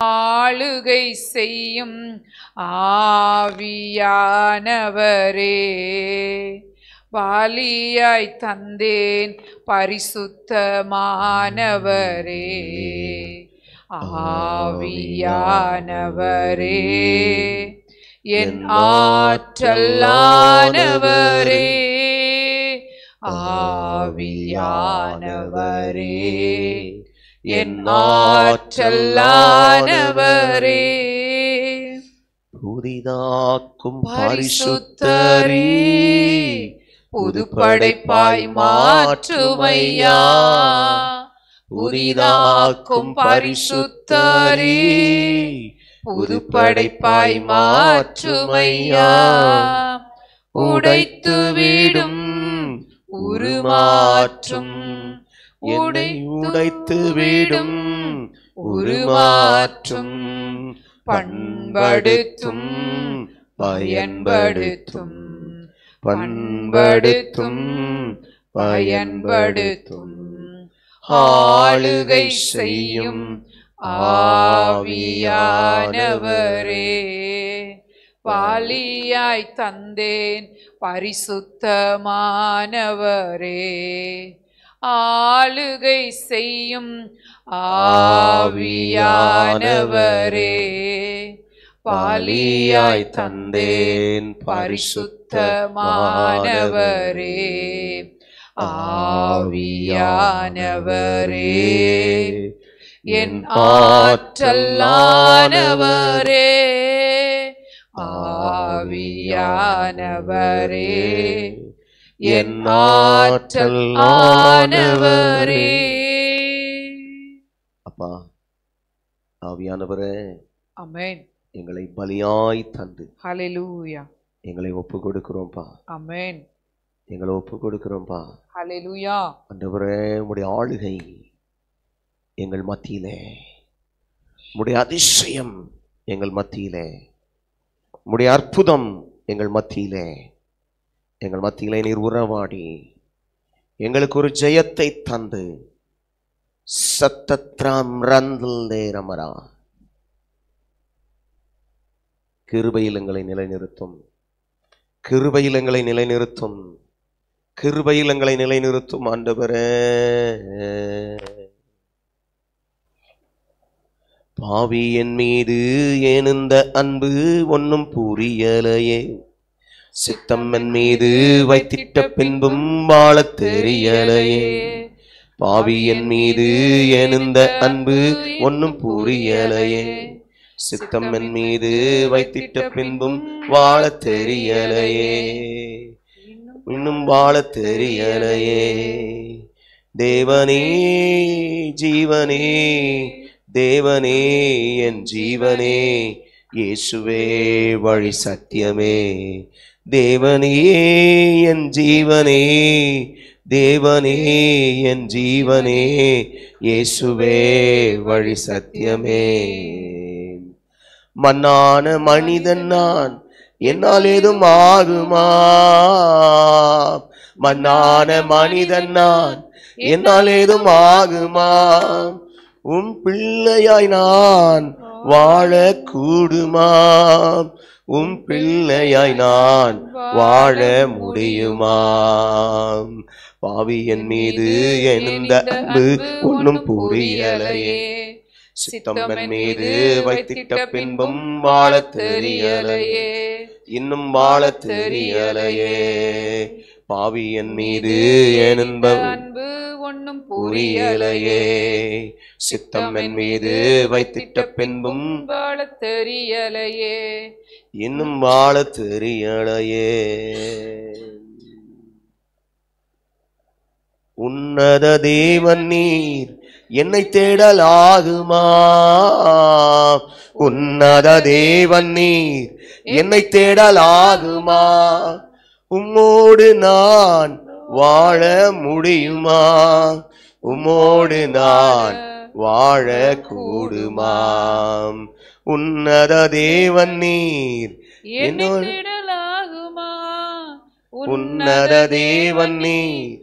ஆளுகை செய்யும் ஆவியானவரே, பலியாய் தந்தேன் பரிசுத்தமானவரே. ஆவியானவரே, என் ஆற்றலானவரே, ஆவியானவரே, என் ஆற்றலானவரே. புதிதாக்கும் பரிசுத்தரே, புதுப்படைப்பாய் மாற்றுமையா. புதிதாக்கும் பரிசுத்தரே, புதுப்படைப்பாய் மாற்றுமையா. உடைத்து விடும் உருமாற்றும், உடைத்து விடும் உருமாற்றும், பண்படுத்தும் பயன்படுத்தும், பண்படுத்தும் பயன்படுத்தும். ஆளுகை செய்யும் ஆவியானவரே, பலியாய் தந்தேன் பரிசுத்தமானவரே. ஆளுகை செய்யும் ஆவியானவரே, பலியாய் தந்தேன் பரிசுத்தமானவரே. ஆவியானவரே, என் ஆற்றலானவரே, ஆவியானவரே, என் ஆற்றலானவரே. அப்பா, ஆவியானவரே, ஆமென். எங்களை பலியாய் தந்து ஹல்லேலூயா, எங்களை ஒப்பு கொடுக்கிறோம்ப்பா. ஆமென். எங்களை ஒப்பு கொடுக்கிறோம்ப்பா. ஹல்லேலூயா. ஆண்டவரே, உம்முடைய ஆளுகை எங்கள் மத்தியிலே, உம்முடைய அதிசயம் எங்கள் மத்தியிலே, உம்முடைய அற்புதம் எங்கள் மத்தியிலே, எங்கள் மத்தியிலே நீர் உறவாடி எங்களுக்கு ஒரு ஜெயத்தை தந்து சத்தத்ராம் ரந்தல் நேரமரா கிருபையில் எங்களை நிலைநிறுத்தும், கிருபையில் எங்களை நிலைநிறுத்தும், கிருபையில் எங்களை நிலைநிறுத்தும். ஆண்டவரே, பாவி என் மீது ஏனுந்த அன்பு ஒன்னும் புரியலையே, சித்தம் என் மீது வைத்திட்ட பின்பும் வாழ தெரியலையே. பாவி என் மீது ஏனுந்த அன்பு ஒன்னும் புரியலையே, சித்தம் என் மீது வைத்திட்ட பின்பும் வாழ தெரியலையே, இன்னும் வாழ தெரியலையே. தேவனே ஜீவனே, தேவனே என் ஜீவனே, இயேசுவே வழி சத்தியமே. தேவனே என் ஜீவனே, தேவனே என் ஜீவனே, இயேசுவே வழி சத்தியமே. மண்ணான மனிதன் நான், என்னால் ஏதும் ஆகுமா? மண்ணான மனிதன் நான், என்னால் ஏதும் ஆகுமா? உம் பிள்ளையாய் நான் வாழ கூடுமா? உம் பிள்ளையாய் நான் வாழ முடியுமா? பாவி என் மீது எந்த அன்பு ஒன்னும் புரியலையே, சித்தம் என் மீது வைத்திட்ட பின்பும் வாழ தெரியலையே, இன்னும் வாழ தெரியலையே. பாவி என் மீது எந்த அன்பு ஒன்னும் புரியலையே, சித்தம் என் மீது வைத்திட்ட பின்பும் வாழ தெரியலையே, இன்னும் வாழ தெரியலையே. உன்னத தேவன் நீர் என்னை தேடலாகுமா? உன்னத தேவன் நீர் என்னை தேடலாகுமா? உம்மோடு நான் வாழ முடியுமா? உம்மோடு நான் வாழ கூடுமாம்? உன்னத தேவன் நீர் என்னோடு தேடலாகுமா? உன்னத தேவன் நீர்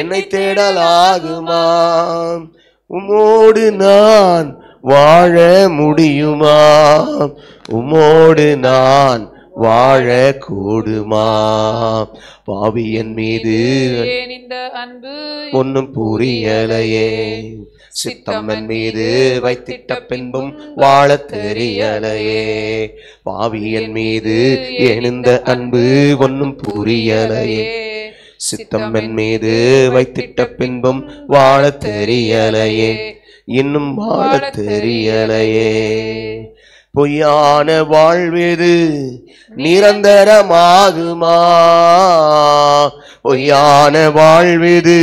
என்னை தேடலாகுமா? உம்மோடு நான் வாழ முடியுமா? உமோடு நான் வாழ கூடுமா? பாவியன் மீது ஏன் இந்த அன்பு ஒன்னும் புரியலையே. சித்தம்மன் மீது வைத்திட்ட பின்பும் வாழ தெரியலையே. பாவியன் மீது ஏன் இந்த அன்பு ஒன்னும் புரியலையே. சித்தம்மன் மீது வைத்திட்ட பின்பும் வாழ தெரியலையே. இன்னும் வாழ தெரியலையே. பொய்யான வாழ்வெது நிரந்தரமாகுமா? பொய்யான வாழ்வெது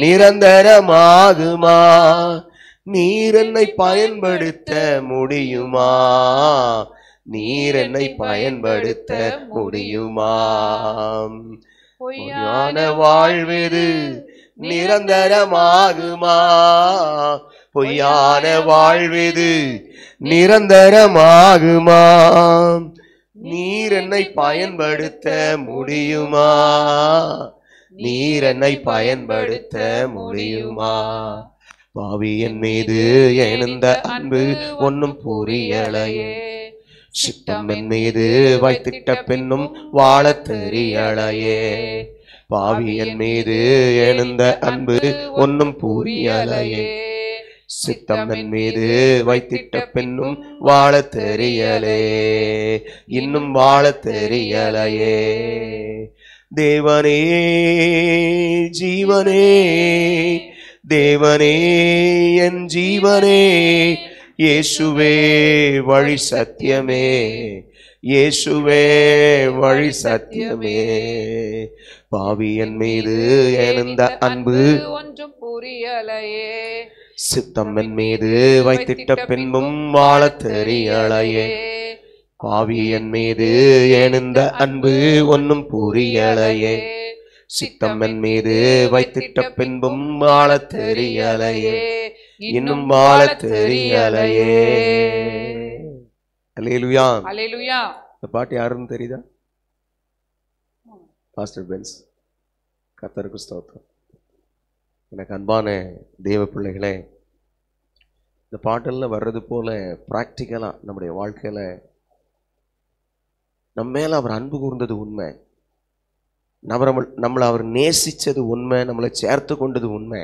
நிரந்தரமாகுமா? நீர் என்னை பயன்படுத்த முடியுமா? நீர் என்னை பயன்படுத்த முடியுமா? பொய்யான வாழ்வெது நிரந்தரமாகுமா? பொய்யான வாழ்வெது நிரந்தரமாகுமா? நீர் என்னை பயன்படுத்த முடியுமா? நீர் என்னை பயன்படுத்த முடியுமா? பாவியன் மீது எழுந்த அன்பு ஒன்னும் புரியலையே. சித்தம்மன் மீது வைத்திட்ட பின்னும் வாழ தெரியலையே. பாவியன் மீது எழுந்த அன்பு ஒன்னும் புரியலையே. சித்தம்மன் மீது வைத்திட்ட பின்னும் வாழ தெரியலே. இன்னும் வாழ தெரியலையே. தேவனே ஜீவனே, தேவனே என் ஜீவனே, இயேசுவே வழி சத்தியமே, இயேசுவே வழி சத்தியமே. பாவியன் மீது எழுந்த அன்பு ஒன்றும் புரியலையே. சித்தம்மன் மீது வைத்திட்ட பின்பும் வாழ தெரியலையே. பாவியன் மீது எழுந்த அன்பு ஒன்னும் புரியலையே. சித்தம்மன் மீது வைத்திட்ட பின்பும் வாழ தெரியலையே. இன்னும் வாழ தெரியலையே. அல்லேலூயா. அல்லேலூயா. இந்த பாட்டு யாருன்னு தெரியுதா? பாஸ்டர் பென்ஸ். கர்த்தருக்கு ஸ்தோத்திரம். எனக்கு அன்பான தேவ பிள்ளைகளே, இந்த பாட்டெல்லாம் வர்றது போல பிராக்டிக்கலாக நம்முடைய வாழ்க்கையில் நம்ம மேலே அவர் அன்பு கூர்ந்தது உண்மை, நம்மளை அவர் நேசித்தது உண்மை, நம்மளை சேர்த்து கொண்டது உண்மை,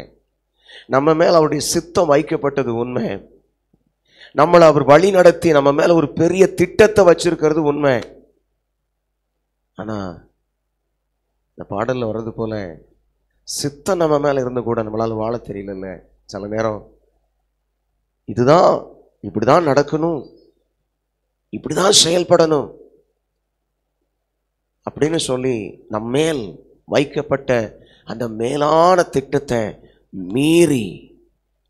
நம்ம மேலே அவருடைய சித்தம் வைக்கப்பட்டது உண்மை, நம்மளை அவர் வழி நடத்தி நம்ம மேலே ஒரு பெரிய திட்டத்தை வச்சிருக்கிறது உண்மை. ஆனால் இந்த பாடலில் வர்றது போல சித்தம் நம்ம மேலே இருந்து கூட நம்மளால் வாழ தெரியல. சில நேரம் இதுதான், இப்படிதான் நடக்கணும், இப்படிதான் செயல்படணும் அப்படின்னு சொல்லி நம்ம மேல் வைக்கப்பட்ட அந்த மேலான திட்டத்தை மீறி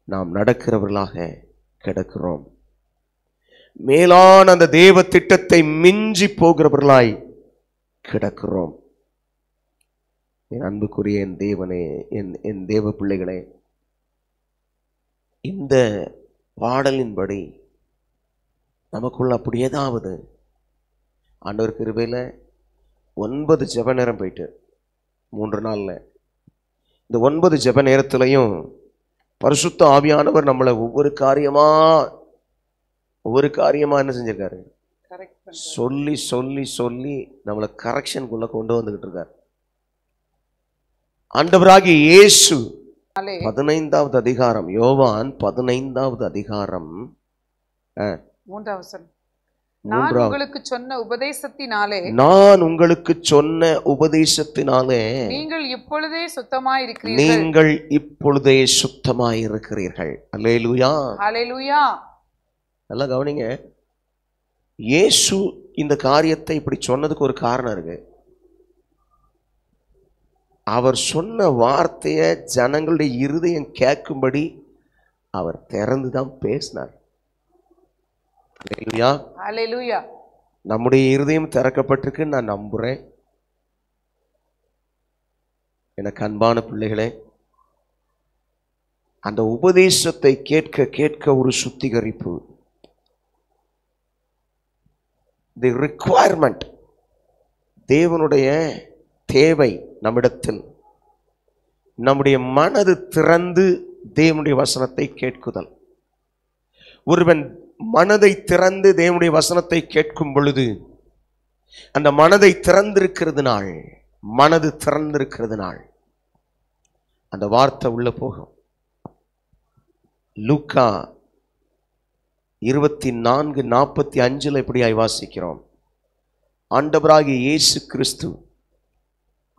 நாம் நடக்கிறவர்களாக கிடக்கிறோம். மேலான அந்த தேவ திட்டத்தை மிஞ்சி போகிறவர்களாய் கிடக்கிறோம். என் அன்புக்குரிய என் தேவனே, என் தேவ பிள்ளைகளே, இந்த பாடலின்படி நமக்குள்ள அப்படி ஏதாவது ஆண்டவர் கிருபையில் 9 ஜெப நேரம் போயிட்டு 3 நாளில் இந்த 9 ஜெப நேரத்திலையும் பரிசுத்த ஆவியானவர் நம்மளை ஒவ்வொரு காரியமா என்ன செஞ்சிருக்காரு? சொல்லி சொல்லி சொல்லி நம்மளை கரெக்ஷனுக்குள்ள கொண்டு வந்துகிட்டு இருக்காரு. ஆண்டவராகிய இயேசு 15வது அதிகாரம், யோவான் 15வது அதிகாரம் 3வது வசனம். நான் உங்களுக்கு சொன்ன உபதேசத்தினாலே நீங்கள் இப்பொழுதே சுத்தமாயிருக்கிறீர்கள். அல்லேலூயா. அல்லேலூயா. நல்லா கவனிங்க. இயேசு இந்த காரியத்தை இப்படி சொன்னதுக்கு ஒரு காரணம் இருக்கு. அவர் சொன்ன வார்த்தையை ஜனங்களுடைய இருதயம் கேட்கும்படி அவர் திறந்துதான் பேசினார். அல்லேலூயா. அல்லேலூயா. நம்முடைய இருதயம் திறக்கப்பட்டிருக்கு நான் நம்புறேன். எனக்கு அன்பான பிள்ளைகளே, அந்த உபதேசத்தை கேட்க கேட்க ஒரு சுத்திகரிப்பு, தி ரிக்வயர்மெண்ட், தேவனுடைய தேவை நம்மிடத்தில், நம்முடைய மனது திறந்து தேவனுடைய வசனத்தை கேட்குதல், ஒருவன் மனதை திறந்து தேவனுடைய வசனத்தை கேட்கும் பொழுது, அந்த மனதை திறந்திருக்கிறதுனால, மனது திறந்திருக்கிறதுனால அந்த வார்த்தை உள்ள போகும். லூக்கா 24:45 இப்படியாய் வாசிக்கிறோம். ஆண்டவராகிய இயேசு கிறிஸ்து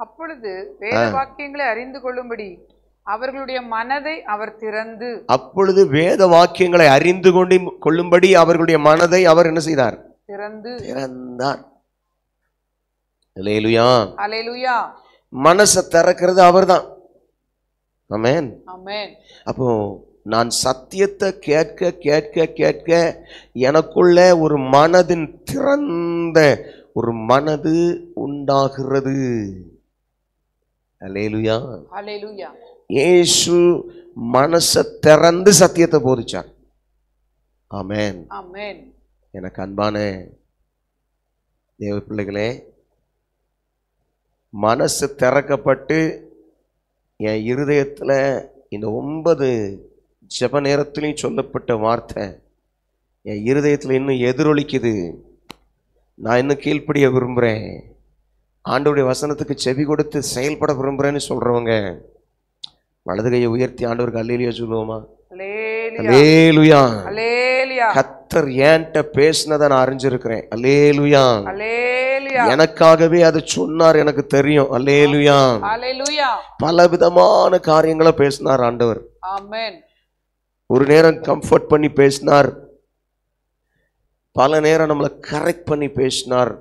அப்பொழுது வேத வாக்கியங்களை அறிந்து கொள்ளும்படி அவர்களுடைய மனதை அவர் திறந்து, அப்பொழுது வேத வாக்கியங்களை அறிந்து கொள்ளும்படி அவர்களுடைய மனதை அவர் என்ன செய்தார்? திறந்தார். அல்லேலூயா, அல்லேலூயா. மனசை திறக்கிறது அவர்தான். ஆமென், ஆமென். அப்போ நான் சத்தியத்தை கேட்க கேட்க கேட்க எனக்குள்ள ஒரு மனதின் திறந்த ஒரு மனது உண்டாகிறது. அல்லேலூயா, அல்லேலூயா. இயேசு மனசை திறந்து சத்தியத்தை போதிச்சார். ஆமென், ஆமென். எனக்கு அன்பான தேவ பிள்ளைகளே, மனசு திறக்கப்பட்டு என் இருதயத்தில் இந்த 9 ஜெப நேரத்திலையும் சொல்லப்பட்ட வார்த்தை என் இருதயத்தில் இன்னும் எதிரொலிக்குது. நான் இன்னும் கீழ்ப்படிய விரும்புகிறேன், ஆண்டவருடைய வசனத்துக்கு செவி கொடுத்து செயல்பட விரும்புகிறேன்னு சொல்கிறவங்க வலது கையை உயர்த்தி ஆண்டவருக்கு அல்லேலூயா சொல்லுவோமா? அல்லேலூயா. கர்த்தர் என்கிட்ட பேசினதை நான் அறிஞ்சிருக்கிறேன். அல்லேலூயா. எனக்காகவே அது சொன்னார், எனக்கு தெரியும். அல்லேலூயா. பல விதமான காரியங்களை பேசினார் ஆண்டவர். ஒரு நேரம் கம்ஃபர்ட் பண்ணி பேசினார், பல நேரம் நம்மளை கரெக்ட் பண்ணி பேசினார்,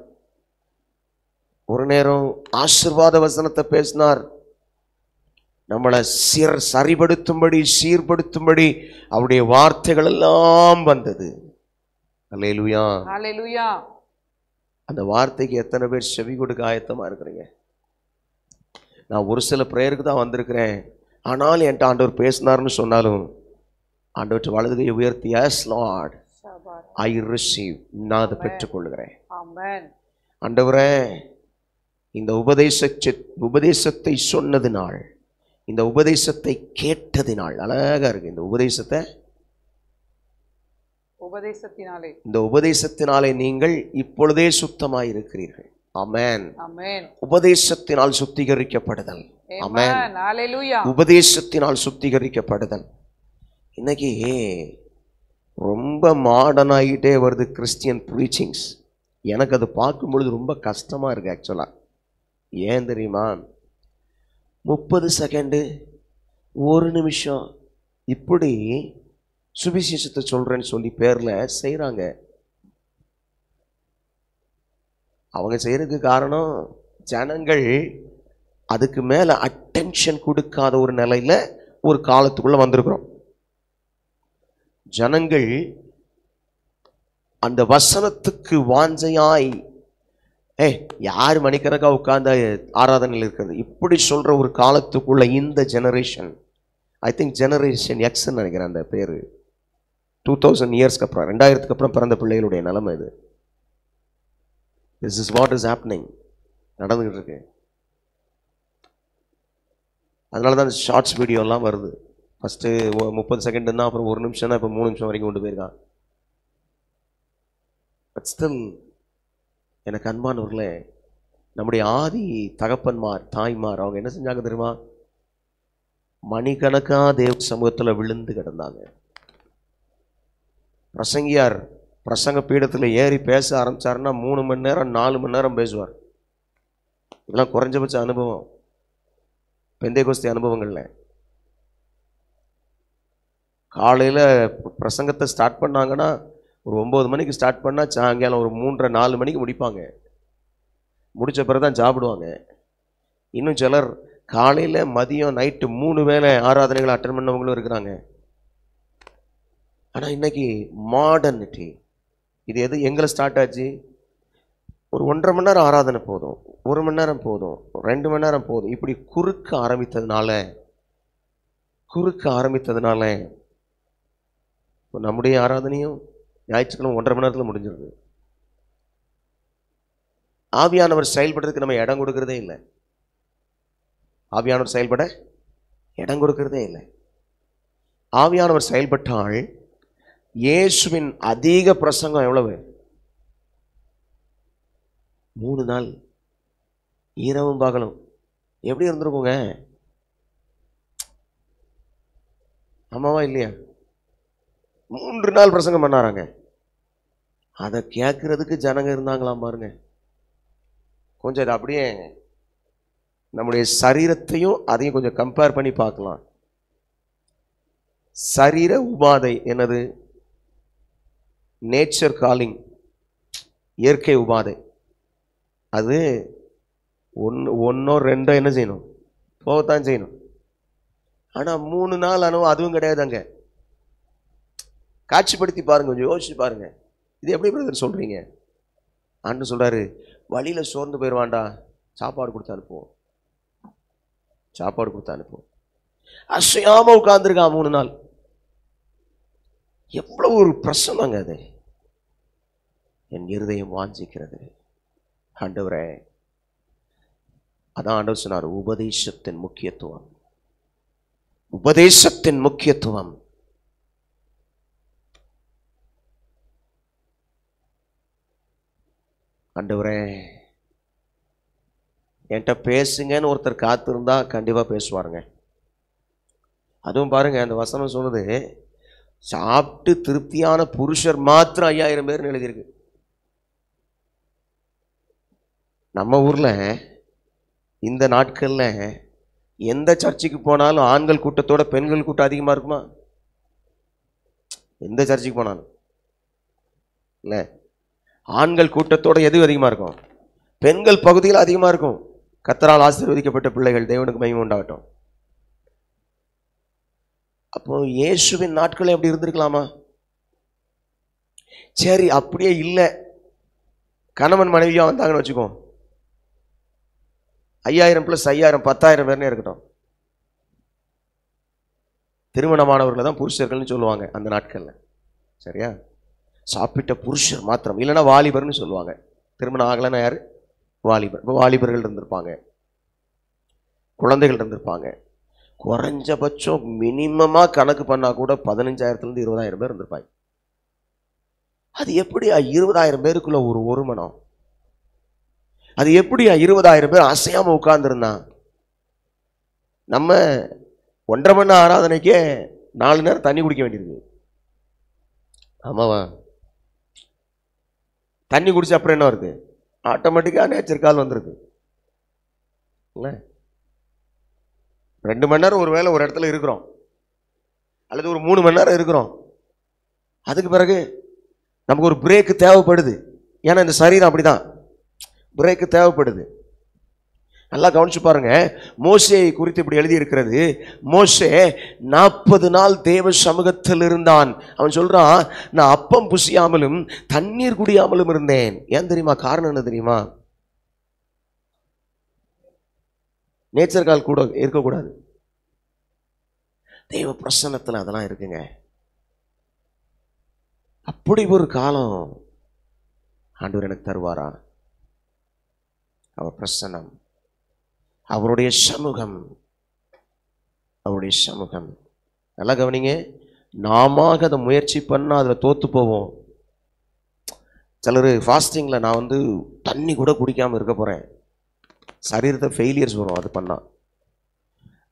ஒரு நேரம் ஆசீர்வாத வசனத்தை பேசினார், நம்மளை சரிபடுத்தும்படி சீர்படுத்தும்படி அவருடைய வார்த்தைகள் எல்லாம் வந்தது. அல்லேலூயா, அல்லேலூயா. அந்த வார்த்தைக்கு எத்தனை பேர் செவி கொடுக்க ஆயத்தமா இருக்கிறீங்க? நான் ஒரு சில பிரேயருக்கு தான் வந்திருக்கிறேன், ஆனால் என்கிட்ட ஆண்டவர் பேசினார்னு சொன்னாலும் ஆண்டவற்றை வலது கையை உயர்த்தி எஸ் லார்ட் ஐ ரிசீவ், நான் அதை பெற்றுக்கொள்கிறேன். ஆண்டவரே, இந்த உபதேசத்தை சொன்னதினால், இந்த உபதேசத்தை கேட்டதினால், அழகா இருக்கு இந்த இந்த உபதேசத்தினாலே நீங்கள் இப்பொழுதே சுத்தமாய் இருக்கிறீர்கள். ஆமென், ஆமென். உபதேசத்தினால் சுத்திகரிக்கப்படுதல். ஆமென், ஹல்லேலூயா. உபதேசத்தினால் சுத்திகரிக்கப்படுதல். இன்னைக்கு ரொம்ப மாடர்ன் ஆகிட்டே வருது கிறிஸ்டியன் ப்ரீச்சிங்ஸ். எனக்கு அது பார்க்கும் பொழுது ரொம்ப கஷ்டமா இருக்கு ஆக்சுவலா. ஏன் தெரியுமா? 30 செகண்டு, 1 நிமிஷம் இப்படி சுவிசேஷத்தை சொல்றேன்னு சொல்லி பேர்ல செய்யறாங்க. அவங்க செய்யறதுக்கு காரணம், ஜனங்கள் அதுக்கு மேல அட்டென்ஷன் கொடுக்காத ஒரு நிலையில ஒரு காலத்துக்குள்ள வந்திருக்கிறோம். ஜனங்கள் அந்த வசனத்துக்கு வாஞ்சையாய் யார் மணிக்கணக்கா உட்கார்ந்த ஆராதனையில் இருக்கிறது இப்படி சொல்ற ஒரு காலத்துக்குள்ள இந்த ஜெனரேஷன், ஐ திங்க் ஜெனரேஷன் எக்ஸ்ன்னு நினைக்கிறேன் அந்த பேரு, 2000 இயர்ஸ்க்கு அப்புறம், 2000க்கு அப்புறம் பிறந்த பிள்ளைகளுடைய நிலைமை இது. This is what is happening, நடந்துகிட்டு இருக்கு. அதனால தான் ஷார்ட்ஸ் வீடியோ எல்லாம் வருது. ஃபர்ஸ்ட் 30 செகண்ட் தான், அப்புறம் 1 நிமிஷம் தான், இப்போ 3 நிமிஷம் வரைக்கும் கொண்டு போயிருக்கான். பட் ஸ்டில் எனக்கு அன்பானவர்களே, நம்முடைய ஆதி தகப்பன்மார் தாய்மார் அவங்க என்ன செஞ்சாங்க தெரியுமா? மணிக்கணக்கா தேவ சமூகத்தில் விழுந்து கிடந்தாங்க. பிரசங்கியார் பிரசங்க பீடத்தில் ஏறி பேச ஆரம்பிச்சாருன்னா 3 மணி நேரம் 4 மணி நேரம் பேசுவார். இதெல்லாம் குறைஞ்சபட்ச அனுபவம் பெந்தேகோஸ்தே அனுபவங்கள்ல. காலையில் பிரசங்கத்தை ஸ்டார்ட் பண்ணாங்கன்னா ஒரு 9 மணிக்கு ஸ்டார்ட் பண்ணால் சாயங்காலம் ஒரு 3:30-4 மணிக்கு முடிப்பாங்க. முடித்த பிறகு தான் சாப்பிடுவாங்க. இன்னும் சிலர் காலையில் மதியம் நைட்டு 3 வேளை ஆராதனைகளை அட்டன் பண்ணவங்களும் இருக்கிறாங்க. ஆனால் இன்னைக்கு மாடர்னிட்டி இது எங்களை ஸ்டார்ட் ஆச்சு? ஒரு 1.5 மணி நேரம் ஆராதனை போதும், 1 மணி நேரம் போதும், 2 மணி நேரம் போதும், இப்படி குறுக்க ஆரம்பித்ததுனால இப்போ நம்முடைய ஆராதனையும் ஞாயிற்றுக்கிழமை 1.5 மணி நேரத்தில் முடிஞ்சிருது. ஆவியானவர் செயல்படுறதுக்கு நம்ம இடம் கொடுக்கறதே இல்லை. ஆவியானவர் செயல்பட இடம் கொடுக்கறதே இல்லை. ஆவியானவர் செயல்பட்டால் இயேசுவின் அதிக பிரசங்கம் எவ்வளவு? 3 நாள் இரவும் பகலும். எப்படி இருந்திருக்குங்க? ஆமாவா இல்லையா? 3 நாள் பிரசங்கம் பண்ணாராங்க. அதை கேட்கறதுக்கு ஜனங்க இருந்தாங்களாம் பாருங்க. கொஞ்சம் இதை அப்படியே நம்முடைய சரீரத்தையும் அதையும் கொஞ்சம் கம்பேர் பண்ணி பார்க்கலாம். சரீர உபாதை என்னது? நேச்சர் காலிங், இயற்கை உபாதை. அது ஒன்னோ ரெண்டோ என்ன செய்யணும்? போகத்தான் செய்யணும். ஆனா 3 நாள் அனுபவம் அதுவும் கிடையாதுங்க. காட்சிப்படுத்தி பாருங்க, கொஞ்சம் யோசிச்சு பாருங்க. இது எப்படி பிரதர் சொல்றீங்க? ஆண்டு சொல்றாரு, வழியில சோர்ந்து போயிடுவான்டா, சாப்பாடு கொடுத்து அனுப்புவோம், சாப்பாடு கொடுத்து அனுப்புவோம். அசையாம உட்கார்ந்துருக்கான் 3 நாள். எவ்வளவு ஒரு பிரசனங்க அது. என் இருதயம் வாஞ்சிக்கிறது ஆண்டவரே. அதான் ஆண்டவர் சொன்னார், உபதேசத்தின் முக்கியத்துவம், உபதேசத்தின் முக்கியத்துவம். ஆண்டவரே என்கிட்ட பேசுங்கன்னு ஒருத்தர் காத்திருந்தா கண்டிப்பா பேசுவாருங்க. அதுவும் பாருங்க, அந்த வசனம் சொல்லுது, சாப்பிட்டு திருப்தியான புருஷர் மாத்திரம் 5000 பேர்னு எழுதியிருக்கு. நம்ம ஊர்ல இந்த நாட்கள்ல எந்த சர்ச்சுக்கு போனாலும் ஆண்கள் கூட்டத்தோட பெண்கள் கூட்டம் அதிகமா இருக்குமா? எந்த சர்ச்சுக்கு போனாலும் இல்ல, ஆண்கள் கூட்டத்தோட எது அதிகமா இருக்கும்? பெண்கள் பகுதியில் அதிகமா இருக்கும். கர்த்தரால் ஆசீர்வதிக்கப்பட்ட பிள்ளைகள், தேவனுக்கு மகிமை உண்டாகட்டும். அப்போ இயேசுவின் நாட்களே அப்படி இருந்திருக்கலாமா? சரி, அப்படியே இல்லை, கணவன் மனைவியா வந்தாங்கன்னு வச்சுக்கோ, 5000 + 5000 10,000 பேர்னே இருக்கட்டும். திருமணமானவர்களை தான் புருஷர்கள்னு சொல்லுவாங்க அந்த நாட்கள்ல. சரியா? சாப்பிட்ட புருஷர் மாத்திரம், இல்லைன்னா வாலிபர்னு சொல்லுவாங்க. திருமணம் ஆகலைன்னா யாரு? வாலிபர். இப்போ வாலிபர்கள் இருந்திருப்பாங்க, குழந்தைகள் இருந்திருப்பாங்க. குறைஞ்சபட்சம் மினிமமா கணக்கு பண்ணா கூட 15,000 - 20,000 பேர் இருந்திருப்பாங்க. அது எப்படியா 20,000 பேருக்குள்ள ஒரு மனம்? அது எப்படியா 20,000 பேர் அசையாம உட்கார்ந்துருந்தான்? நம்ம 1.5 மணி நேரம் ஆராதனைக்கே 4 நேரம் தண்ணி குடிக்க வேண்டியிருக்கு. ஆமாவா? தண்ணி குடிச்ச அப்புறம் என்ன வருது? ஆட்டோமேட்டிக்கா நேச்சர் கால் வந்துருக்கு இல்ல? 2 மணி நேரம் ஒரு வேளை ஒரு இடத்துல இருக்கிறோம், அல்லது ஒரு 3 மணி நேரம் இருக்கிறோம். அதுக்கு பிறகு நமக்கு ஒரு பிரேக் தேவைப்படுது. ஏன்னா இந்த சரீரம் அப்படிதான், பிரேக் தேவைப்படுது. நல்லா கவனிச்சு பாருங்க. மோசேயை குறித்து இப்படி எழுதி இருக்கிறது, மோசே 40 நாள் தேவ சமூகத்தில் இருந்தான். அவன் சொல்றான், நான் அப்பம் புசியாமலும் தண்ணீர் குடியாமலும் இருந்தேன். ஏன் தெரியுமா? காரணம் என்ன தெரியுமா? நேச்சர் கால் கூட இருக்கக்கூடாது. தேவ பிரசன்னத்தில் அதெல்லாம் இருக்குங்க. அப்படி ஒரு காலம் ஆண்டவர் எனக்கு தருவாரா? அவர் பிரசன்னம், அவருடைய சமூகம், அவருடைய சமூகம். நல்லா கவனிங்க. நாம அதை முயற்சி பண்ணா அதில் தோத்து போவோம். சிலர் ஃபாஸ்டிங்கில் நான் தண்ணி கூட குடிக்காமல் இருக்க போகிறேன், சரீரத்தை ஃபெயிலியர்ஸ் வரும் அது பண்ணா.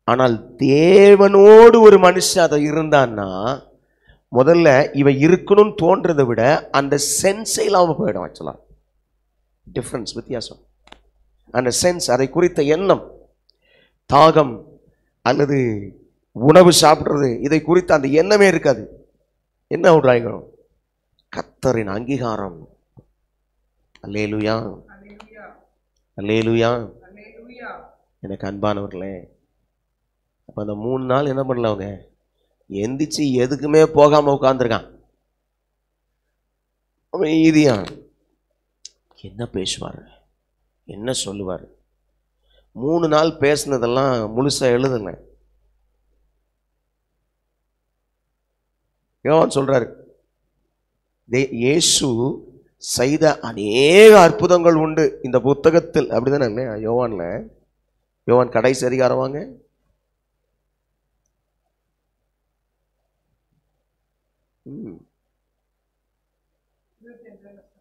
ஆனால் தேவனோடு ஒரு மனுஷன் அதை இருந்தான்னா, முதல்ல இவன் இருக்கணும்னு தோன்றதை விட அந்த சென்ஸே இல்லாமல் போயிடும். ஆக்சுவலாக டிஃப்ரென்ஸ், வித்தியாசம். அந்த சென்ஸ், அதை குறித்த எண்ணம், தாகம் அல்லது உணவு சாப்பிட்றது, இதை குறித்த அந்த எண்ணமே இருக்காது. என்ன விடுறாங்க? கர்த்தரின் அங்கீகாரம். அல்லேலூயா, அல்லேலூயா. எனக்கு அன்பானவர்களே, அப்போ அந்த 3 நாள் என்ன பண்ணல, அவங்க எந்திரிச்சு எதுக்குமே போகாம உட்கார்ந்துருக்கான். அமைதியா என்ன பேசுவார், என்ன சொல்லுவார்? 3 நாள் பேசினதெல்லாம் முழுசா எழுதுங்க. யோவான் சொல்றாரு, இயேசு செய்த அநேக அற்புதங்கள் உண்டு இந்த புத்தகத்தில். அப்படிதானே இல்லையா? யோவான் கடைசி அதிகாரம் வாங்க.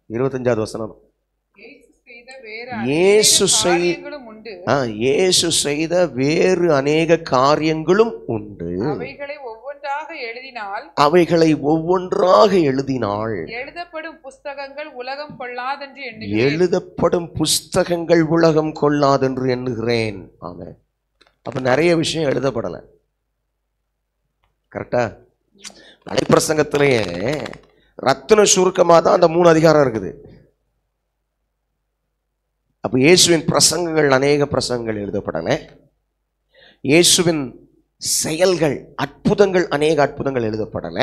25வது வசனம். இயேசு செய்த வேறு அநேக காரியங்களும் உண்டு. அவைகளை ஒவ்வொன்றாக எழுதினாள். எழுதப்படும் புஸ்தகங்கள் உலகம் கொள்ளாதென்று எண்ணுகிறேன். ஆமென். அப்ப நிறைய விஷயம் எழுதப்படல. கரெக்டா? மலைப்பிரசங்கத்திலேயே ரத்தின சுருக்கமா தான் அந்த 3 அதிகாரம் இருக்குது. அப்ப இயேசுவின் பிரசங்கங்கள், அநேக பிரசங்கங்கள் எழுதப்படல. இயேசுவின் செயல்கள், அற்புதங்கள், அநேக அற்புதங்கள் எழுதப்படல.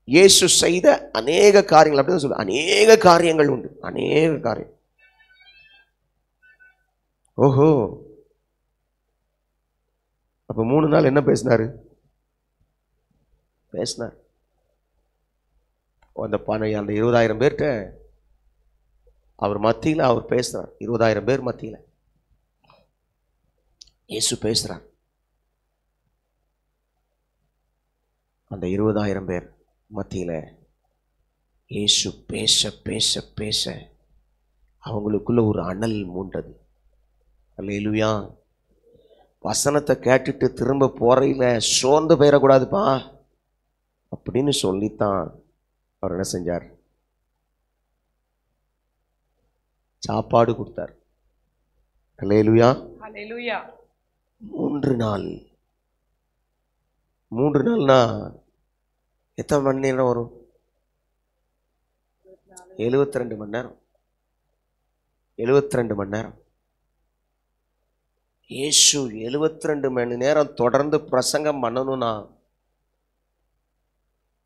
இயேசு செய்த அநேக காரியங்கள், அப்படின்னு சொல்ல அநேக காரியங்கள் உண்டு, அநேக காரியம். ஓஹோ, அப்ப 3 நாள் என்ன பேசினார்? அந்த 20,000 பேர்கிட்ட அவர் மத்தியில் அவர் பேசுறார். 20,000 பேர் மத்தியில் இயேசு பேசுறார். அந்த 20,000 பேர் மத்தியில் இயேசு பேச பேச பேச அவங்களுக்குள்ள ஒரு அனல் மூண்டது. அல்லேலூயா. வசனத்தை கேட்டுட்டு திரும்ப போறையில சோர்ந்து போயிடக்கூடாதுப்பா அப்படின்னு சொல்லித்தான் அவர் என்ன செஞ்சார்? சாப்பாடு கொடுத்தார். அல்லேலூயா. 3 நாள்னா எத்தனை மணி நேரம் வரும்? 72 மணி நேரம். 72 மணி நேரம். இயேசு 72 மணி நேரம் தொடர்ந்து பிரசங்கம் பண்ணணும்னா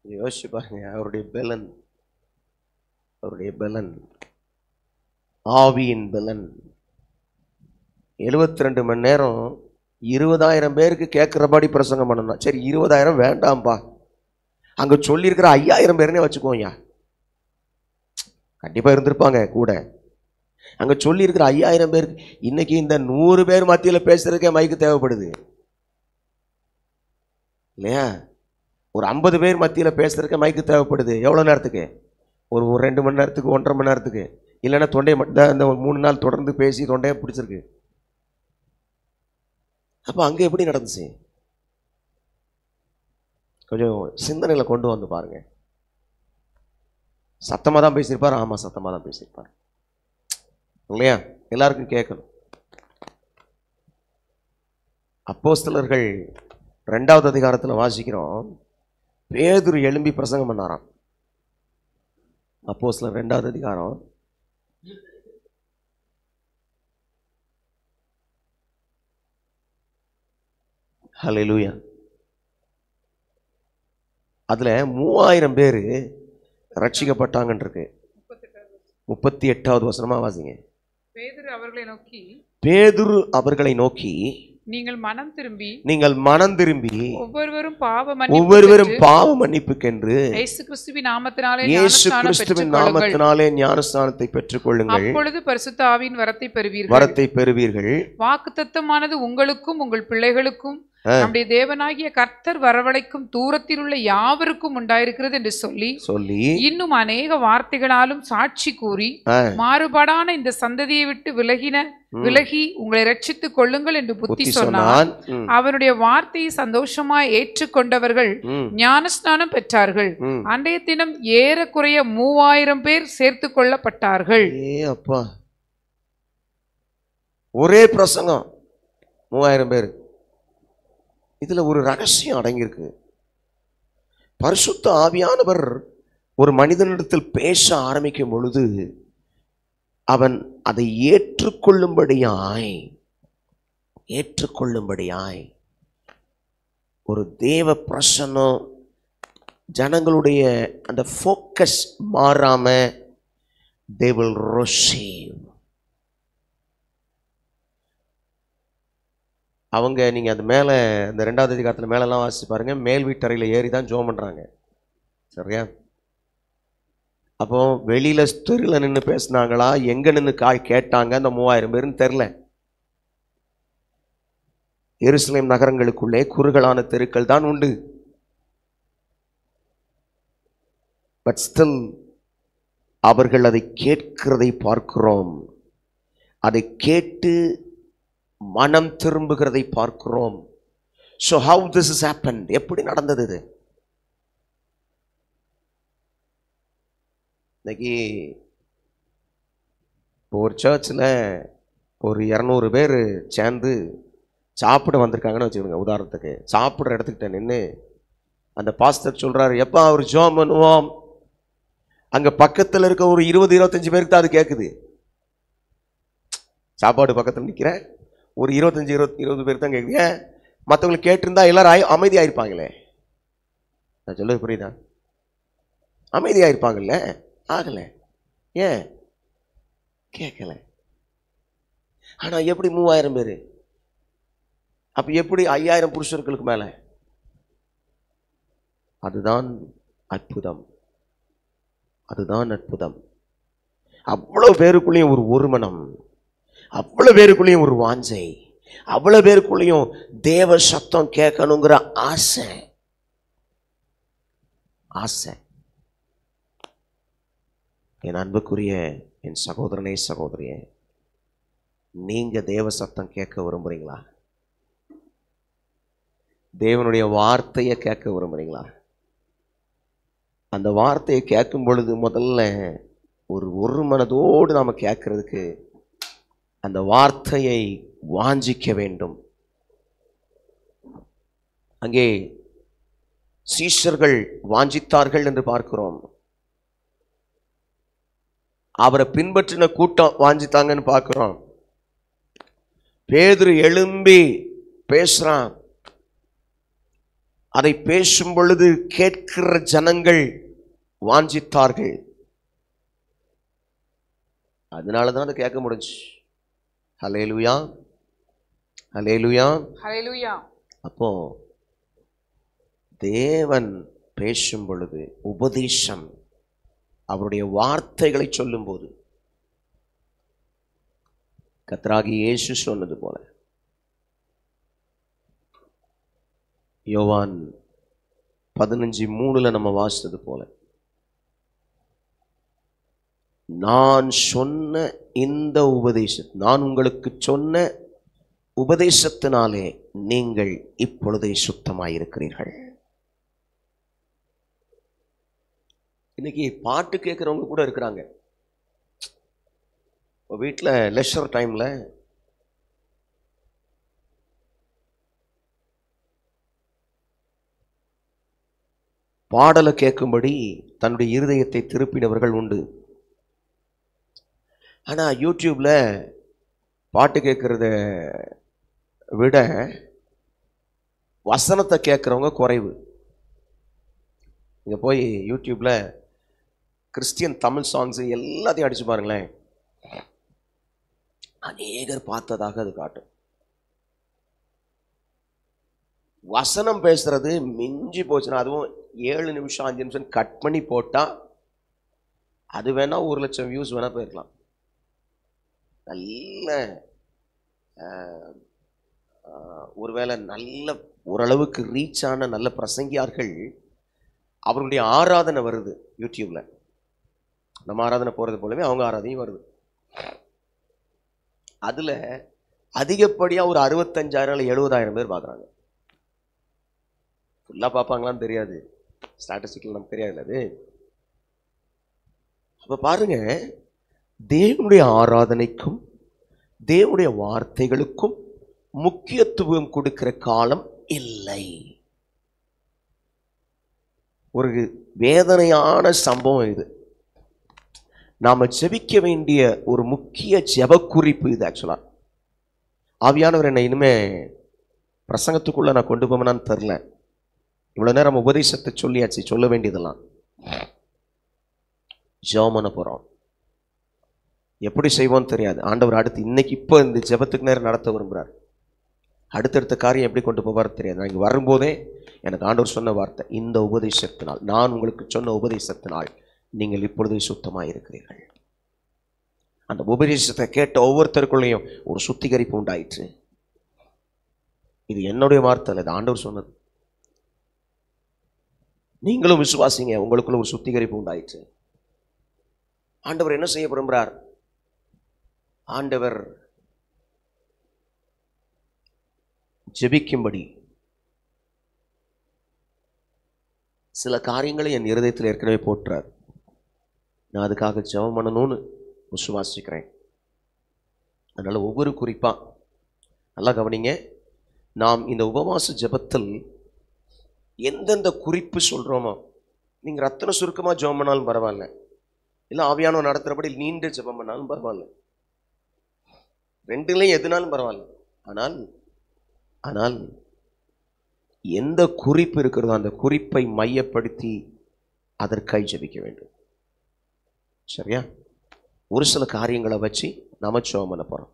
யோசிச்சு பாருங்க. அவருடைய பலன், ஆவியின் பலன். 72 மணி நேரம் 20,000 பேருக்கு கேட்கிறபடி பிரசங்கம் பண்ணணும். சரி, 20,000 வேண்டாம்பா, அங்க சொல்லியிருக்கிற 5,000 பேருனே வச்சுக்கோங்க. கண்டிப்பா இருந்திருப்பாங்க கூட. அங்க சொல்லி இருக்கிற 5,000 பேருக்கு இன்னைக்கு இந்த 100 பேர் மத்தியில பேசுறதுக்கே மைக்கு தேவைப்படுது இல்லையா? ஒரு 50 பேர் மத்தியில பேசுறதுக்கே மைக்கு தேவைப்படுது. எவ்வளவு நேரத்துக்கு? ஒரு 2 மணி நேரத்துக்கு, 1.5 மணி நேரத்துக்கு. இல்லைன்னா தொண்டையை மட்டும் இந்த 3 நாள் தொடர்ந்து பேசி தொண்டையை பிடிச்சிருக்கு. அப்ப அங்க எப்படி நடந்துச்சு? கொஞ்சம் சிந்தனையில கொண்டு வந்து பாருங்க. சத்தமா தான் பேசியிருப்பார். ஆமா, சத்தமா தான் பேசியிருப்பார் இல்லையா? எல்லாருக்கும் கேட்கணும். அப்போஸ்தலர்கள் 2வது அதிகாரத்தில் வாசிக்கிறோம். பேதுரு எழும்பி பிரசங்கம் பண்ணாராம். அப்போஸ்தலர் 2வது அதிகாரம் ஹல்லேலூயா. அதுல 3,000 பேரு ரட்சிக்கப்பட்டாங்கன்னு இருக்கு. 38வது வசனமா வாசிங்க. பேதுரு அவர்களை நோக்கி நீங்கள் மனம் திரும்பி ஒவ்வொருவரும் பாவ மன்னிப்புக்கென்று இயேசு கிறிஸ்துவின் நாமத்தினாலே ஞானஸ்நானத்தை பெற்றுக் கொள்ளுங்கள். அப்பொழுது பரிசுத்த ஆவியின் வரத்தை பெறுவீர்கள். வாக்குத்தத்தமானது உங்களுக்கும் உங்கள் பிள்ளைகளுக்கும் நம்முடைய தேவனாகிய கர்த்தர் வரவழைக்கும் தூரத்தில் உள்ள யாவருக்கும் உண்டாயிருக்கிறது என்று சொல்லி இன்னும் அநேக வார்த்தைகளாலும் சாட்சி கூறி மாறுபாடான இந்த சந்ததியை விட்டு விலகி உங்களை ரட்சித்துக் கொள்ளுங்கள் என்று புத்தி சொன்னான். அவனுடைய வார்த்தையை சந்தோஷமாய் ஏற்றுக்கொண்டவர்கள் ஞானஸ்நானம் பெற்றார்கள். அன்றைய தினம் ஏறக்குறைய 3,000 பேர் சேர்த்து கொள்ளப்பட்டார்கள். ஒரே பிரசங்கம் 3,000 பேர். இதுல ஒரு ரகசியம் அடங்கியிருக்கு. பரிசுத்த ஆவியானவர் ஒரு மனிதனிடத்தில் பேச ஆரம்பிக்கும் பொழுது அவன் அதை ஏற்றுக்கொள்ளும்படியாய் ஒரு தேவ பிரசன்னம் ஜனங்களுடைய அந்த ஃபோக்கஸ் மாறாம they will receive. அவங்க நீங்க அது மேல இந்த 2வது அதிகாரத்துல மேலெல்லாம் வாசிச்சு பாருங்க. மேல் வீட்டறையில ஏறி தான் ஜெபம் பண்றாங்க. சரியா? அப்போ வெளியில தெருல நின்று பேசினாங்களா, எங்க நின்று கேட்டாங்க அந்த 3,000 பேருன்னு தெரியல. எருசலேம் நகரங்களுக்குள்ளே குறுகலான தெருக்கள் தான் உண்டு. பட் ஸ்டில் அவர்கள் அதை கேட்கிறதை பார்க்கிறோம். அதை கேட்டு மனம் திரும்புகிறதை பார்க்கிறோம். So how this has happened? எப்படி நடந்தது இது? இன்னைக்கு ஒரு சர்ச்சில் ஒரு 200 பேர் சேர்ந்து சாப்பிட வந்திருக்காங்கன்னு வச்சுக்கோங்க. உதாரணத்துக்கு சாப்பிட்ற இடத்துக்கிட்ட நின்று அந்த பாஸ்டர் சொல்கிறாரு, எப்போ அவர் ஜெபம் பண்ணுவோம். அங்கே பக்கத்தில் இருக்க ஒரு 20-25 பேருக்கு தான் அது கேட்குது. சாப்பாடு பக்கத்தில் நிற்கிற ஒரு 25-20 பேருக்கு தான் கேட்குது. ஏன் மற்றவங்களுக்கு கேட்டிருந்தா எல்லாரும் அமைதியாயிருப்பாங்களே. நான் சொல்ல புரியுதா? அமைதியாயிருப்பாங்கல்ல, ஆகலை. ஏன் கேட்கல? ஆனால் எப்படி 3000 பேர்? அப்போ எப்படி 5000 புருஷர்களுக்கு மேலே? அதுதான் அற்புதம். அதுதான் அற்புதம். அவ்வளவு பேருக்குள்ளேயும் ஒரு ஒருமனம், அவ்வளவு பேருக்குள்ளேயும் ஒரு வாஞ்சை, அவ்வளவு பேருக்குள்ளேயும் தேவ சத்தம் கேட்கணுங்கிற ஆசை. ஆசை. என் அன்புக்குரிய என் சகோதரனே சகோதரியே, நீங்க தேவ சத்தம் கேட்க விரும்புறீங்களா? தேவனுடைய வார்த்தையை கேட்க விரும்புறீங்களா? அந்த வார்த்தையை கேட்கும் பொழுது முதல்ல ஒரு மனதோடு நாம கேட்கறதுக்கு அந்த வார்த்தையை வாஞ்சிக்க வேண்டும். அங்கே சீஷர்கள் வாஞ்சித்தார்கள் என்று பார்க்கிறோம். அவரை பின்பற்றின கூட்டம் வாஞ்சித்தாங்கன்னு பார்க்கிறோம். பேதுரு எழும்பி பேசுறான். அதை பேசும் பொழுது கேட்கிற ஜனங்கள் வாஞ்சித்தார்கள். அதனாலதான் அதை கேட்க முடிஞ்சு. ஹல்லேலூயா, ஹல்லேலூயா, ஹல்லேலூயா. அப்போ தேவன் பேசும் பொழுது, உபதேசம், அவருடைய வார்த்தைகளை சொல்லும் போது, கர்த்தராகிய இயேசு சொன்னது போல, யோவான் 15:3 நம்ம வாசித்தது போல, நான் சொன்ன இந்த நான் உங்களுக்கு சொன்ன உபதேசத்தினாலே நீங்கள் இப்பொழுதே சுத்தமாயிருக்கிறீர்கள். இன்னைக்கு பாட்டு கேட்கிறவங்க கூட இருக்கிறாங்க. வீட்டில் லெஷர் டைம்ல பாடலை கேட்கும்படி தன்னுடைய இருதயத்தை திருப்பினவர்கள் உண்டு. ஆனா யூடியூப்ல பாட்டு கேட்கறத விட வசனத்தை கேட்கறவங்க குறைவு. நீங்க போய் யூடியூப்ல கிறிஸ்டியன் தமிழ் சாங்ஸ் எல்லாத்தையும் அடிச்சு பாருங்களேன், அநேகர் பார்த்ததாக அது காட்டும். வசனம் பேசுறது மிஞ்சி போச்சுன்னா, அதுவும் 7 நிமிஷம் 5 நிமிஷம் கட் பண்ணி போட்டா அது வேணா 1,00,000 வியூஸ் வேணா போயிருக்கலாம். நல்ல ஒருவேளை நல்ல ஓரளவுக்கு ரீச் ஆன நல்ல பிரசங்கியார்கள், அவருடைய ஆராதனை வருது யூடியூப்ல. நம்ம ஆராதனை போறது போலவே அவங்க ஆராதனையும் வருது. அதுல அதிகப்படியா ஒரு 65,000 70,000 பேர் பார்க்குறாங்க. ஃபுல்லா பார்ப்பாங்களான்னு தெரியாது, ஸ்டாட்டிஸ்டிக்ல நமக்கு தெரியாது அது. அப்ப பாருங்க, தேவனுடைய ஆராதனைக்கும் தேவனுடைய வார்த்தைகளுக்கும் முக்கியத்துவம் கொடுக்கிற காலம் இல்லை. ஒரு வேதனையான சம்பவம் இது. நாம ஜெபிக்க வேண்டிய ஒரு முக்கிய ஜெப குறிப்பு இது. ஆக்சுவலா ஆவியானவர் என்னை இனிமே பிரசங்கத்துக்குள்ள நான் கொண்டு போவேனான்னு தெரில. இவ்வளவு நேரம் உபதேசத்தை சொல்லியாச்சு, சொல்ல வேண்டியதெல்லாம் ஜெபம் பண்ண போறோம். எப்படி செய்வோம்னு தெரியாது. ஆண்டவர் அடுத்து இன்னைக்கு இப்போ இந்த ஜெபத்துக்கு நேரம் நடத்த விரும்புகிறார். அடுத்தடுத்த காரியம் எப்படி கொண்டு போவார் தெரியாது. நான் இங்கே வரும்போதே எனக்கு ஆண்டவர் சொன்ன வார்த்தை, இந்த உபதேசத்தினால், நான் உங்களுக்கு சொன்ன உபதேசத்தினால் நீங்கள் இப்பொழுது சுத்தமாக இருக்கிறீர்கள். அந்த உபதேசத்தை கேட்ட ஒவ்வொருத்தருக்குள்ளேயும் ஒரு சுத்திகரிப்பு உண்டாயிற்று. இது என்னுடைய வார்த்தை இல்லை, இது ஆண்டவர் சொன்னது. நீங்களும் விசுவாசிங்க, உங்களுக்குள்ள ஒரு சுத்திகரிப்பு உண்டாயிற்று. ஆண்டவர் என்ன செய்ய விரும்புகிறார்? ஆண்டவர் ஜெபிக்கும்படி சில காரியங்களை என் இருதயத்தில் ஏற்கனவே போட்டுறார். நான் அதுக்காக ஜெபம் பண்ணணும்னு விசுவாசிக்கிறேன். அதனால ஒவ்வொரு குறிப்பா நல்லா கவனிங்க. நாம் இந்த உபவாச ஜெபத்தில் எந்தெந்த குறிப்பு சொல்றோமோ, நீங்க ரத்தின சுருக்கமா ஜெபம் பண்ணாலும் பரவாயில்ல, இல்லை ஆவியானவர் நடத்துறபடி நீண்ட ஜெபம் பண்ணாலும் பரவாயில்ல, ரெண்டுலையும் எதுனாலும் பரவாயில்ல. ஆனால் எந்த குறிப்பு இருக்கிறதோ அந்த குறிப்பை மையப்படுத்தி அதற்காய் ஜெபிக்க வேண்டும். சரியா? ஒரு சில காரியங்களை வச்சு நாம ஜெபம் பண்ண போறோம்.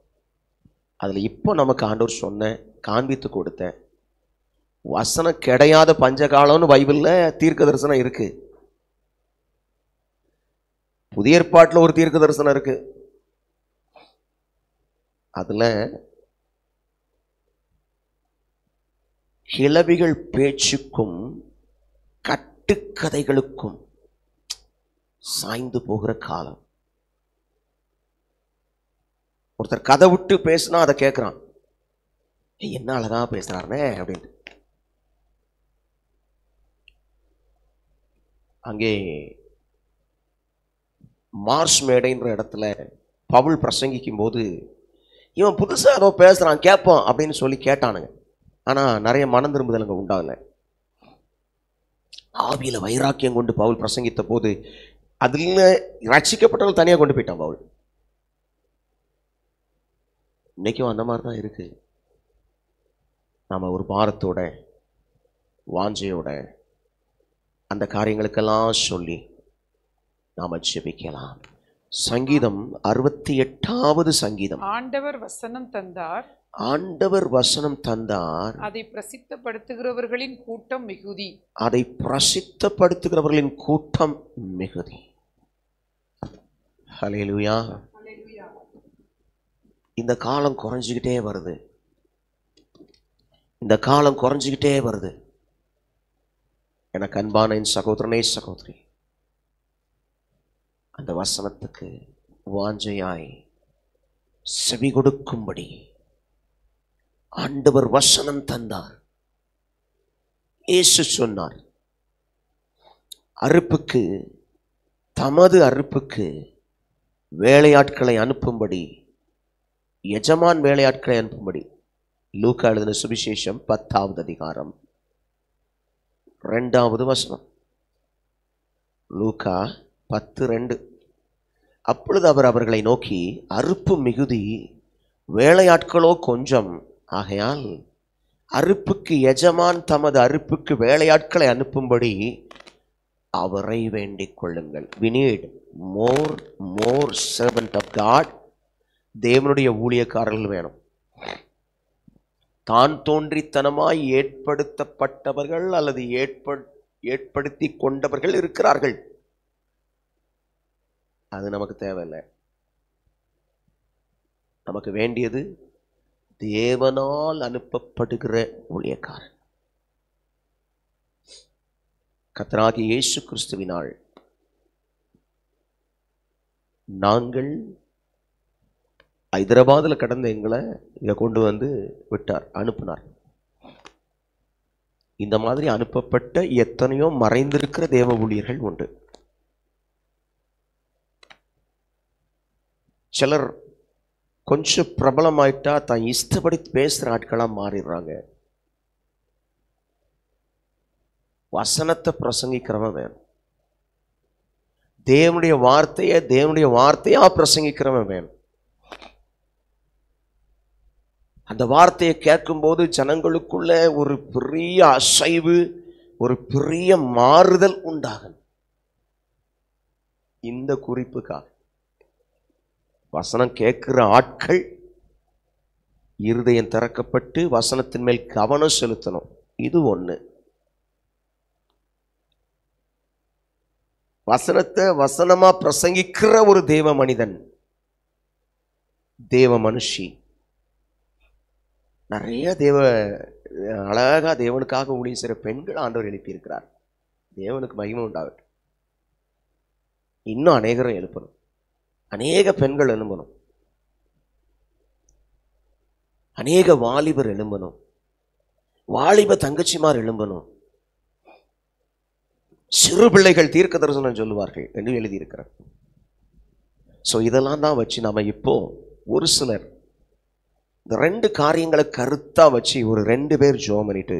அதுல இப்போ நமக்கு ஆண்டவர் சொன்ன காண்பித்து கொடுத்த வசனம் கிடையாத பஞ்சகாலம்னு பைபிள்ல தீர்க்க தரிசனம் இருக்கு. புதிய ஏற்பாட்டில் ஒரு தீர்க்க தரிசனம் இருக்கு. அதுல கிளவிகள் பேச்சுக்கும் கட்டுக்கதைகளுக்கும் சாய்ந்து போகிற காலம். ஒருத்தர் கதை விட்டு பேசினா அதை கேட்கிறான், என்ன அழகா பேசுறாருனே அப்படின்ட்டு. அங்கே மார்ஸ் மேடைன்ற இடத்துல பவுல் பிரசங்கிக்கும் போது, இவன் புதுசா ஏதோ பேசுறான் கேட்போம் அப்படின்னு சொல்லி கேட்டானுங்க. ஆனா நிறைய மனம் திரும்புதல் அங்க உண்டாகல. ஆவியில வைராக்கியம் கொண்டு பவுல் பிரசங்கித்த போது அதுல ரட்சிக்கப்பட்டவர்கள் தனியா கொண்டு போயிட்டான் பவுல். இன்னைக்கும் அந்த மாதிரி தான் இருக்கு. நாம ஒரு பாரத்தோட வாஞ்சையோட அந்த காரியங்களுக்கெல்லாம் சொல்லி நாம ஜெபிக்கலாம். சங்கீதம் 68வது சங்கீதம். ஆண்டவர் வசனம் தந்தார், ஆண்டவர் வசனம் தந்தார், அதை பிரசித்தப்படுத்துகிறவர்களின் கூட்டம் மிகுதி. அதை பிரசித்தப்படுத்துகிறவர்களின் கூட்டம் மிகுதி. ஹல்லேலூயா. இந்த காலம் குறைஞ்சிக்கிட்டே வருது. இந்த காலம் குறைஞ்சிக்கிட்டே வருது. எனக்கு அன்பான என் சகோதரனே சகோதரி, அந்த வசனத்துக்கு வாஞ்சையாய் செவி கொடுக்கும்படி ஆண்டவர் வசனம் தந்தார். இயேசு சொன்னார், அறுப்புக்கு தமது அறுப்புக்கு வேலையாட்களை அனுப்பும்படி, எஜமான் வேலையாட்களை அனுப்பும்படி. லூக்கா எழுதின சுவிசேஷம் 10வது அதிகாரம் 2வது வசனம். லூக்கா 10:2. அப்பொழுது அவர் அவர்களை நோக்கி, அறுப்பு மிகுதி, வேலையாட்களோ கொஞ்சம். ஆகையால் அறுப்புக்கு எஜமான் தமது அறுப்புக்கு வேலையாட்களை அனுப்பும்படி அவரை வேண்டிக் கொள்ளுங்கள். We need more servant of God. தேவனுடைய ஊழியக்காரர்கள் வேணும். தான் தோன்றித்தனமாய் ஏற்படுத்தப்பட்டவர்கள் அல்லது ஏற்படுத்தி கொண்டவர்கள் இருக்கிறார்கள். அது நமக்கு தேவையில்லை. நமக்கு வேண்டியது தேவனால் அனுப்பப்படுகிற ஊழியக்காரன். கர்த்தராகிய இயேசு கிறிஸ்துவினால் நாங்கள் ஹைதராபாத்தில் கடந்த எங்களை இங்க கொண்டு வந்து விட்டார், அனுப்பினார். இந்த மாதிரி அனுப்பப்பட்ட எத்தனையோ மறைந்திருக்கிற தேவ ஊழியர்கள் உண்டு. சிலர் கொஞ்சம் பிரபலமாயிட்டா தான் இஷ்டப்படி பேசுற ஆட்களா மாறிடுறாங்க. வசனத்தை பிரசங்கிக்கிறவன் வேணும். தேவனுடைய வார்த்தையா பிரசங்கிக்கிறவன் வேணும். அந்த வார்த்தையை கேட்கும்போது ஜனங்களுக்குள்ள ஒரு பெரிய அசைவு, ஒரு பெரிய மாறுதல் உண்டாகும். இந்த குறிப்புக்காக வசனம் கேட்கிற ஆட்கள் இருதயம் திறக்கப்பட்டு வசனத்தின் மேல் கவனம் செலுத்தணும். இது ஒண்ணு. வசனத்தை வசனமா பிரசங்கிக்கிற ஒரு தேவ மனிதன், தேவ மனுஷி, நிறைய அழகா தேவனுக்காக ஊழியம் செய்கிற பெண்கள் ஆண்டவர் எழுப்பியிருக்கிறார். தேவனுக்கு மகிமை உண்டாகட்டும். இன்னும் அநேகரும் எழுப்பணும். அநேக பெண்கள் எழும்பணும், அநேக வாலிபர் எழும்பணும், வாலிப தங்கச்சிமார் எழும்பணும், சிறு பிள்ளைகள் தீர்க்க தரிசனம் சொல்லுவார்கள் என்று எழுதியிருக்கிறார். ஸோ இதெல்லாம் தான் வச்சு நாம இப்போ ஒரு சிலர் இந்த 2 காரியங்களை கருத்தா வச்சு ஒரு 2 பேர் ஜெபம் பண்ணிட்டு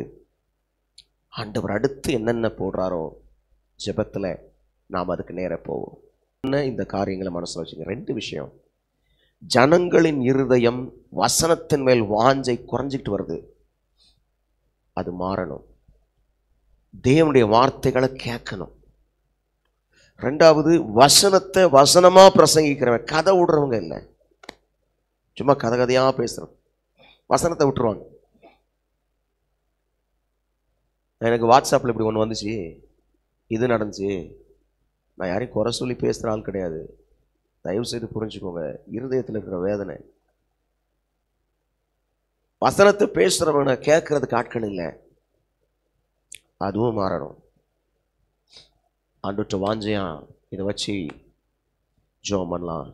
ஆண்டவர் அடுத்து என்னென்ன போடுறாரோ ஜெபத்துல நாம் அதுக்கு நேர போவோம். என்ன இந்த காரியங்களை மனசுல வச்சுங்க. 2 விஷயம். ஜனங்களின் இருதயம் வசனத்தின் மேல் வாஞ்சை குறைஞ்சிட்டு வருது, அது மாறணும். தேவனுடைய வார்த்தைகளை கேட்கணும். 2வது, வசனத்தை வசனமா பிரசங்கிக்கிறவன், கதை விடுறவங்க இல்லை, சும்மா கதையா பேசுறோம், வசனத்தை விட்டுருவாங்க. எனக்கு வாட்ஸ்அப்ல இப்படி ஒன்று வந்துச்சு, இது நடந்துச்சு. நான் யாரையும் குறை சொல்லி பேசுகிற ஆள் கிடையாது, தயவு செய்து புரிஞ்சுக்கோங்க. இருதயத்தில் இருக்கிற வேதனை. வசனத்தை பேசுறவனை கேட்கறதுக்கு ஆட்கள் இல்லை, அதுவும் மாறணும். ஆண்டவர்ட்ட வாஞ்சையா இதை வச்சு ஜெபம் பண்ணலாம்.